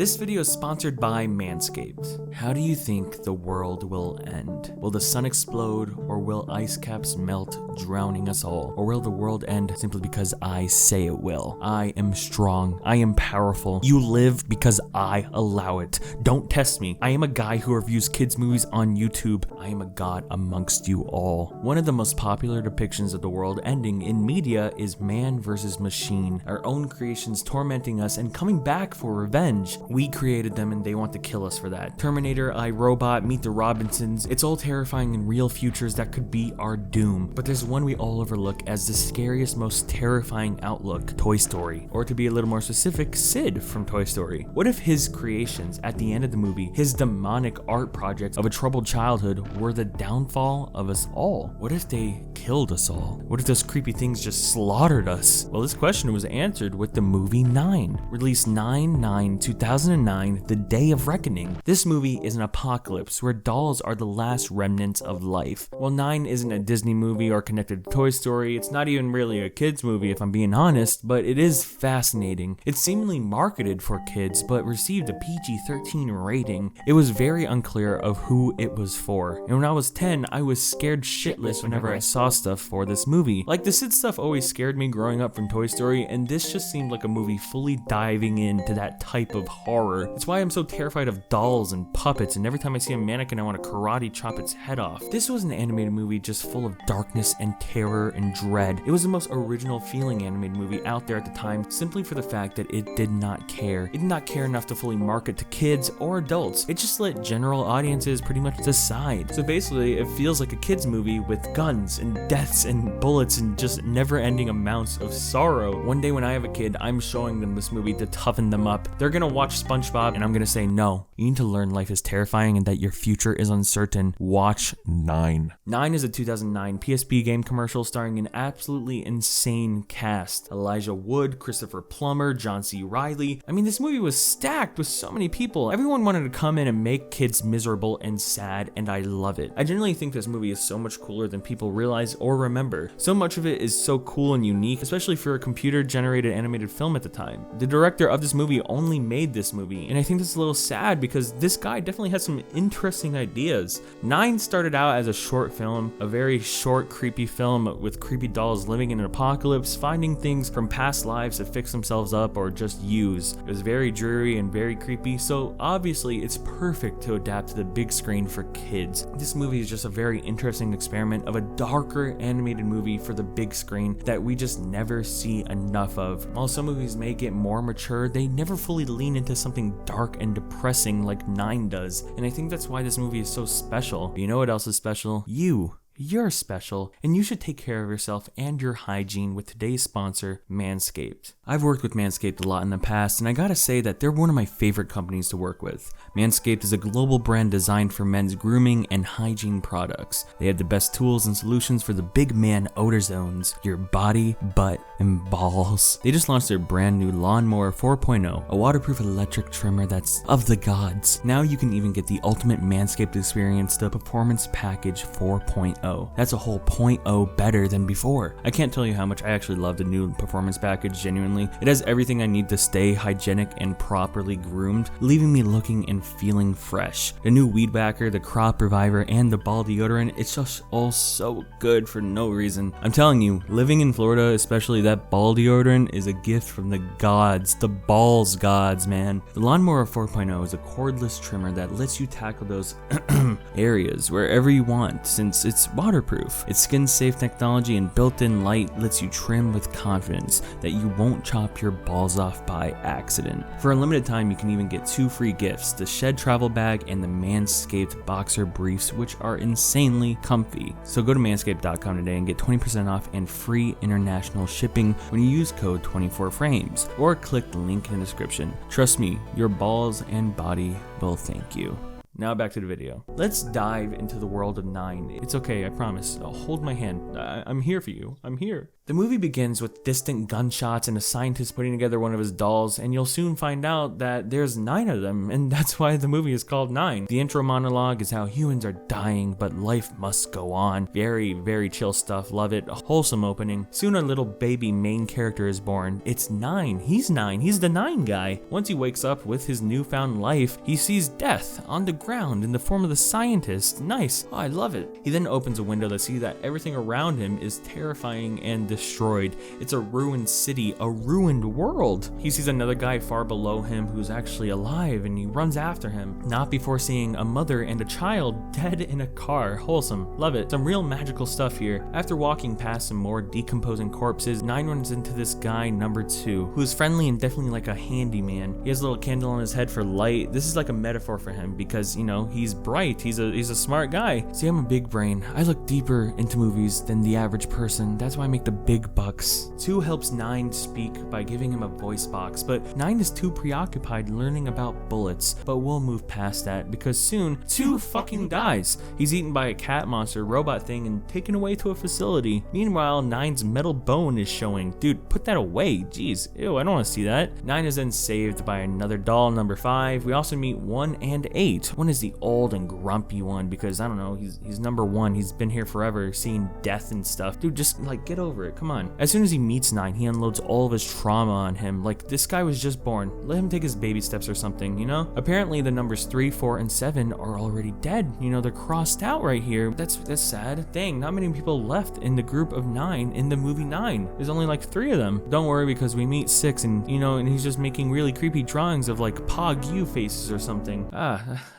This video is sponsored by Manscaped. How do you think the world will end? Will the sun explode, or will ice caps melt, drowning us all? Or will the world end simply because I say it will? I am strong. I am powerful. You live because I allow it. Don't test me. I am a guy who reviews kids' movies on YouTube. I am a god amongst you all. One of the most popular depictions of the world ending in media is man versus machine, our own creations tormenting us and coming back for revenge. We created them and they want to kill us for that. Terminator, iRobot, Meet the Robinsons, it's all terrifying and real futures that could be our doom. But there's one we all overlook as the scariest, most terrifying outlook, Toy Story. Or to be a little more specific, Sid from Toy Story. What if his creations at the end of the movie, his demonic art projects of a troubled childhood, were the downfall of us all? What if they killed us all? What if those creepy things just slaughtered us? Well, this question was answered with the movie 9, released 9/9/2009, the Day of Reckoning. This movie is an apocalypse where dolls are the last remnants of life. While 9 isn't a Disney movie or connected to Toy Story, it's not even really a kids movie if I'm being honest, but it is fascinating. It's seemingly marketed for kids, but received a PG-13 rating. It was very unclear of who it was for. And when I was 10, I was scared shitless whenever I saw stuff for this movie. Like, the Sid stuff always scared me growing up from Toy Story, and this just seemed like a movie fully diving into that type of horror. It's why I'm so terrified of dolls and puppets, and every time I see a mannequin I want to karate chop its head off. This was an animated movie just full of darkness and terror and dread. It was the most original feeling animated movie out there at the time, simply for the fact that it did not care. It did not care enough to fully market to kids or adults. It just let general audiences pretty much decide. So basically, it feels like a kids movie with guns and deaths and bullets and just never-ending amounts of sorrow. One day when I have a kid, I'm showing them this movie to toughen them up. They're gonna watch SpongeBob and I'm gonna say, no, you need to learn life is terrifying and that your future is uncertain. Watch 9. 9 is a 2009 PSP game commercial starring an absolutely insane cast. Elijah Wood, Christopher Plummer, John C. Reilly. I mean, this movie was stacked with so many people. Everyone wanted to come in and make kids miserable and sad, and I love it. I generally think this movie is so much cooler than people realize or remember. So much of it is so cool and unique, especially for a computer-generated animated film at the time. The director of this movie only made this movie, and I think that's a little sad because this guy definitely has some interesting ideas. 9 started out as a short film, a very short, creepy film with creepy dolls living in an apocalypse, finding things from past lives to fix themselves up or just use. It was very dreary and very creepy, so obviously it's perfect to adapt to the big screen for kids. This movie is just a very interesting experiment of a darker animated movie for the big screen that we just never see enough of. While some movies may get more mature, they never fully lean into something dark and depressing like 9 does, and I think that's why this movie is so special. But you know what else is special? You're special, and you should take care of yourself and your hygiene with today's sponsor, Manscaped. I've worked with Manscaped a lot in the past, and I gotta say that they're one of my favorite companies to work with. Manscaped is a global brand designed for men's grooming and hygiene products. They have the best tools and solutions for the big man odor zones, your body, butt, and balls. They just launched their brand new Lawnmower 4.0, a waterproof electric trimmer that's of the gods. Now you can even get the ultimate Manscaped experience, the Performance Package 4.0. That's a whole 0.0 better than before. I can't tell you how much I actually love the new Performance Package, genuinely. It has everything I need to stay hygienic and properly groomed, leaving me looking and feeling fresh. The new Weed Whacker, the Crop Reviver, and the Ball Deodorant, it's just all so good for no reason. I'm telling you, living in Florida, especially that Ball Deodorant, is a gift from the gods, the balls gods, man. The Lawnmower 4.0 is a cordless trimmer that lets you tackle those areas wherever you want, since it's waterproof. Its skin-safe technology and built-in light lets you trim with confidence that you won't chop your balls off by accident. For a limited time, you can even get 2 free gifts, the Shed Travel Bag and the Manscaped Boxer Briefs, which are insanely comfy. So go to manscaped.com today and get 20% off and free international shipping when you use code 24frames, or click the link in the description. Trust me, your balls and body will thank you. Now back to the video. Let's dive into the world of 9. It's okay, I promise. Hold my hand. I'm here for you. I'm here. The movie begins with distant gunshots and a scientist putting together one of his dolls, and you'll soon find out that there's 9 of them, and that's why the movie is called 9. The intro monologue is how humans are dying, but life must go on. Very, very chill stuff, love it. A wholesome opening. Soon a little baby main character is born. It's 9. He's 9. He's the 9 guy. Once he wakes up with his newfound life, he sees death on the ground in the form of the scientist. Nice. Oh, I love it. He then opens a window to see that everything around him is terrifying and destroyed. It's a ruined city, a ruined world. He sees another guy far below him who's actually alive, and he runs after him, not before seeing a mother and a child dead in a car. Wholesome. Love it. Some real magical stuff here. After walking past some more decomposing corpses, 9 runs into this guy number 2, who's friendly and definitely like a handyman. He has a little candle on his head for light. This is like a metaphor for him because, you know, he's bright. He's a smart guy. See, I'm a big brain. I look deeper into movies than the average person. That's why I make the big bucks. 2 helps 9 speak by giving him a voice box, but 9 is too preoccupied learning about bullets. But we'll move past that because soon 2 fucking dies. He's eaten by a cat monster robot thing and taken away to a facility. Meanwhile, 9's metal bone is showing. Dude, put that away. Jeez, ew, I don't want to see that. 9 is then saved by another doll, number 5. We also meet 1 and 8. 1 is the old and grumpy one because, I don't know, he's number 1. He's been here forever, seeing death and stuff. Dude, just like get over it. Come on. As soon as he meets 9, he unloads all of his trauma on him. Like, this guy was just born. Let him take his baby steps or something, you know? Apparently the numbers 3, 4, and 7 are already dead. You know, they're crossed out right here. That's sad. Dang, not many people left in the group of 9 in the movie 9. There's only like 3 of them. Don't worry, because we meet 6 and, you know, and he's just making really creepy drawings of like Pog U faces or something.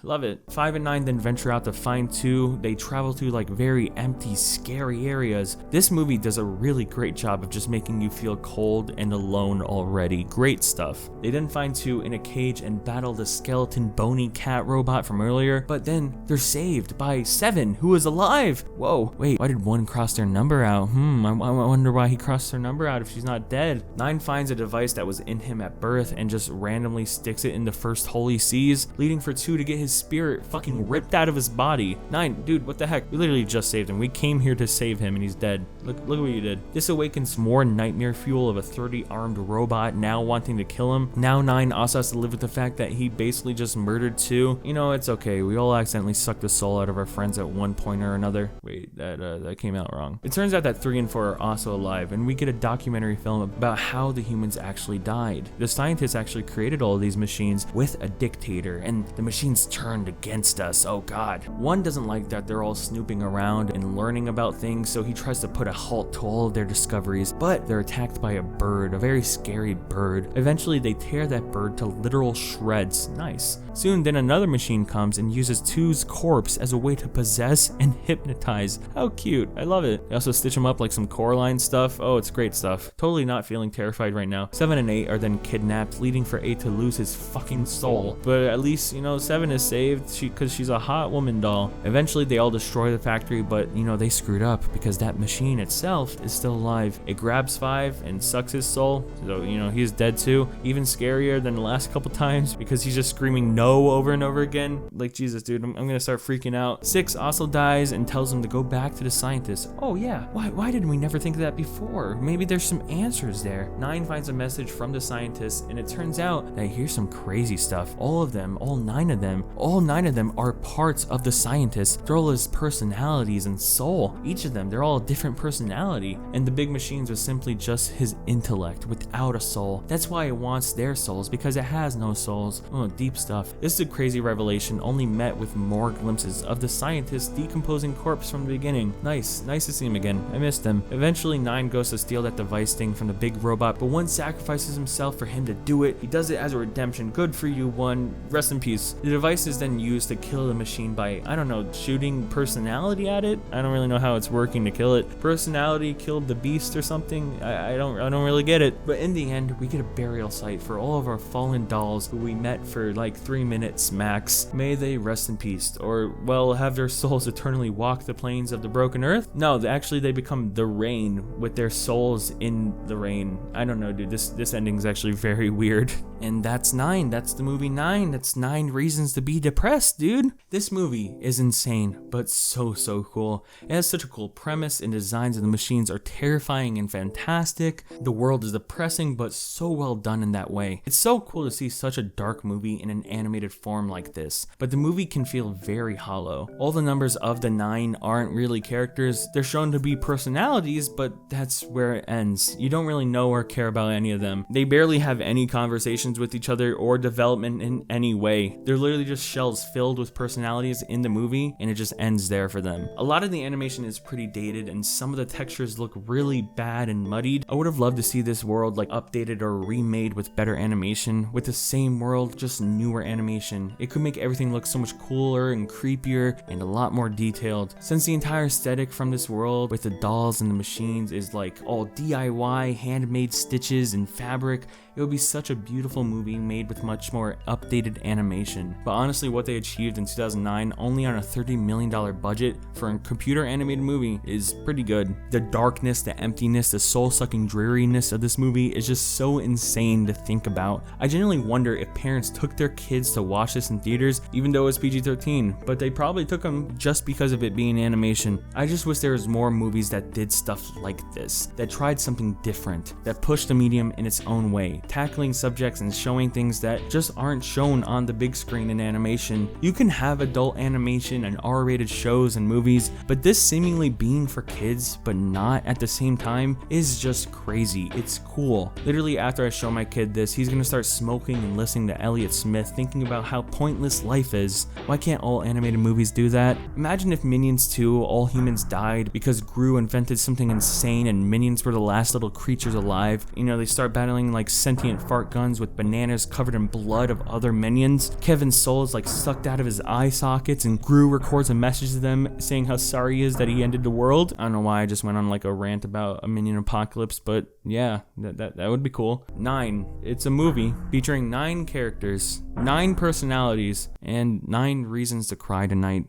Love it. 5 and 9 then venture out to find 2. They travel through like very empty, scary areas. This movie does a really great job of just making you feel cold and alone already. Great stuff. They then find 2 in a cage and battle the skeleton bony cat robot from earlier, but then they're saved by 7, who is alive. Whoa, wait, why did 1 cross their number out? I wonder why he crossed her number out if she's not dead. 9 finds a device that was in him at birth and just randomly sticks it in the first holy seas, leading for 2 to get his spirit fucking ripped out of his body. 9, dude, what the heck? We literally just saved him. We came here to save him and he's dead. Look what you did. This awakens more nightmare fuel of a 30-armed robot now wanting to kill him. Now 9 also has to live with the fact that he basically just murdered 2. You know, it's okay. We all accidentally sucked the soul out of our friends at one point or another. Wait, that came out wrong. It turns out that 3 and 4 are also alive, and we get a documentary film about how the humans actually died. The scientists actually created all of these machines with a dictator, and the machines turned against us. Oh god. 1 doesn't like that they're all snooping around and learning about things, so he tries to put a halt to all of their discoveries, but they're attacked by a bird, a very scary bird. Eventually they tear that bird to literal shreds. Nice. Soon then another machine comes and uses 2's corpse as a way to possess and hypnotize. How cute. I love it. They also stitch him up like some Coraline stuff. Oh, it's great stuff. Totally not feeling terrified right now. 7 and 8 are then kidnapped, leading for 8 to lose his fucking soul. But at least, you know, 7 is saved because she's a hot woman doll. Eventually they all destroy the factory, but, you know, they screwed up because that machine itself is still alive. It grabs 5 and sucks his soul. So, you know, he's dead too. Even scarier than the last couple times because he's just screaming no over and over again. Like, Jesus, dude, I'm gonna start freaking out. 6 also dies and tells him to go back to the scientist. Oh yeah, why did we never think of that before? Maybe there's some answers there. 9 finds a message from the scientist, and it turns out that here's some crazy stuff. All 9 of them are parts of the scientist. They're all his personalities and soul. Each of them, they're all a different personality. And the big machines are simply just his intellect without a soul. That's why it wants their souls, because it has no souls. Oh, deep stuff. This is a crazy revelation, only met with more glimpses of the scientist's decomposing corpse from the beginning. Nice to see him again. I missed him. Eventually 9 goes to steal that device thing from the big robot, but 1 sacrifices himself for him to do it. He does it as a redemption. Good for you, 1. Rest in peace. The device is then used to kill the machine by, I don't know, shooting personality at it. I don't really know how it's working to kill it. Personality killed the beast or something. I don't really get it. But in the end, we get a burial site for all of our fallen dolls who we met for like 3 minutes max. May they rest in peace, or, well, have their souls eternally walk the plains of the broken earth. No, actually they become the rain with their souls in the rain. I don't know, dude. This ending is actually very weird. And that's 9. That's the movie 9. That's 9 reasons to be depressed, dude. This movie is insane, but so cool. It has such a cool premise, and designs of the machines are terrifying and fantastic. The world is depressing, but so well done in that way. It's so cool to see such a dark movie in an animated form like this, but the movie can feel very hollow. All the numbers of the 9 aren't really characters. They're shown to be personalities, but that's where it ends. You don't really know or care about any of them. They barely have any conversations with each other or development in any way. They're literally just shells filled with personalities in the movie, and it just ends there for them. A lot of the animation is pretty dated, and some of the textures look really bad and muddied. I would have loved to see this world like updated or remade with better animation, with the same world, just newer animation. It could make everything look so much cooler and creepier and a lot more detailed. Since the entire aesthetic from this world with the dolls and the machines is like all DIY, handmade stitches and fabric, it would be such a beautiful movie made with much more updated animation. But honestly, what they achieved in 2009 only on a $30 million budget for a computer animated movie is pretty good. The darkness, the emptiness, the soul-sucking dreariness of this movie is just so insane to think about. I genuinely wonder if parents took their kids to watch this in theaters, even though it's PG-13, but they probably took them just because of it being animation. I just wish there was more movies that did stuff like this, that tried something different, that pushed the medium in its own way, tackling subjects and showing things that just aren't shown on the big screen in animation. You can have adult animation and R-rated shows and movies, but this seemingly being for kids but not at the same time is just crazy. It's cool. Literally after I show my kid this, he's gonna start smoking and listening to Elliott Smith, thinking about how pointless life is. Why can't all animated movies do that? Imagine if Minions 2, all humans died because Gru invented something insane and Minions were the last little creatures alive. You know, they start battling like sentient fart guns with bananas covered in blood of other minions. Kevin's soul is like sucked out of his eye sockets, and Gru records a message to them saying how sorry he is that he ended the world. I don't know why I just went on like a rant about a minion apocalypse, but yeah, that would be cool. 9. It's a movie featuring 9 characters, 9 personalities, and 9 reasons to cry tonight.